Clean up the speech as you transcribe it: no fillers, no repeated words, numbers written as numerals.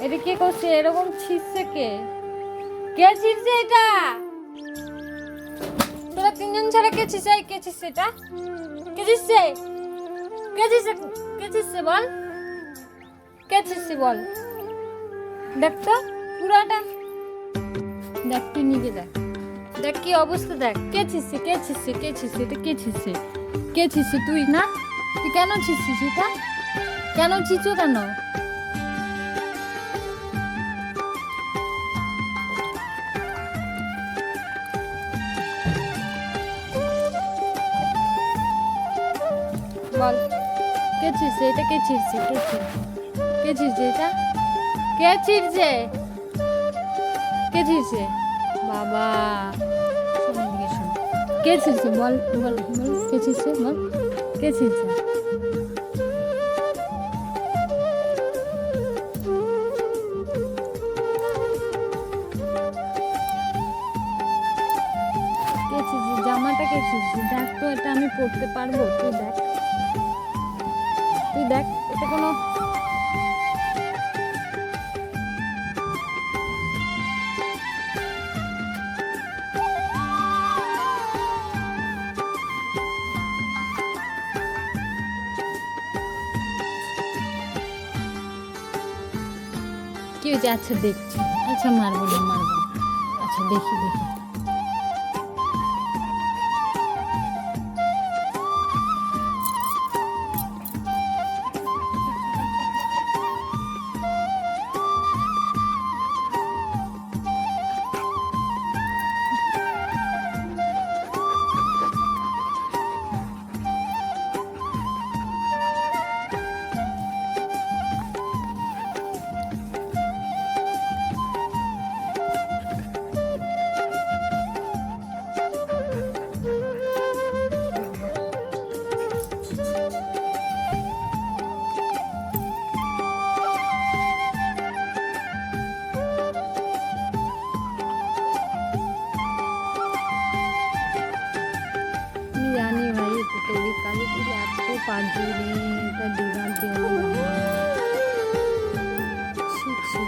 এটা কে করছে এরকম ছিঁড়ছে কে? কে ছিঁড়ছে এটা? তোরা তিনজন ছাড়া কে ছিঁড়ছে? কে ছিঁড়ছে এটা? কে ছিঁড়ছে? কে ছিঁড়ছে? কে ছিঁড়ছে বল? কে ছিঁড়ছে বল? দেখ তো পুরাটা দেখ, তুই নিজে দেখ, দেখ কি অবস্থা দেখ। কে ছিঁড়ছে? কে ছিঁড়ছে? কে ছিঁড়ছে? এটা কে ছিঁড়ছে? কে ছিঁড়ছে? তুই না? তুই কেন ছিঁড়ছিস এটা? কেন ছিঁড়ছো কেন? বল কে ছিঁড়ছে এটা? কে ছিঁড়ছে? কে ছিঁড়ছে? কে ছিঁড়ছে এটা? কে ছিঁড়ছে? কে ছিঁড়ছে? বাবা শোন এদিকে শোন। কে ছিঁড়ছে বল বল বল, কে ছিঁড়ছে বল, কে ছিঁড়ছে? কে ছিঁড়ছে জামাটা? কে ছিঁড়ছে? দেখ তো এটা আমি পরতে পারবো? তুই দেখ, তুই দেখ এটা কোনো কি হয়েছে? আচ্ছা দেখছি, আচ্ছা মারবো না মারবো না, আচ্ছা দেখি দেখি। আমি জানি ভাই এটা তৈরি কালি তুই এত পাজি রে, এটা দিবার দেওয়া শিখছি।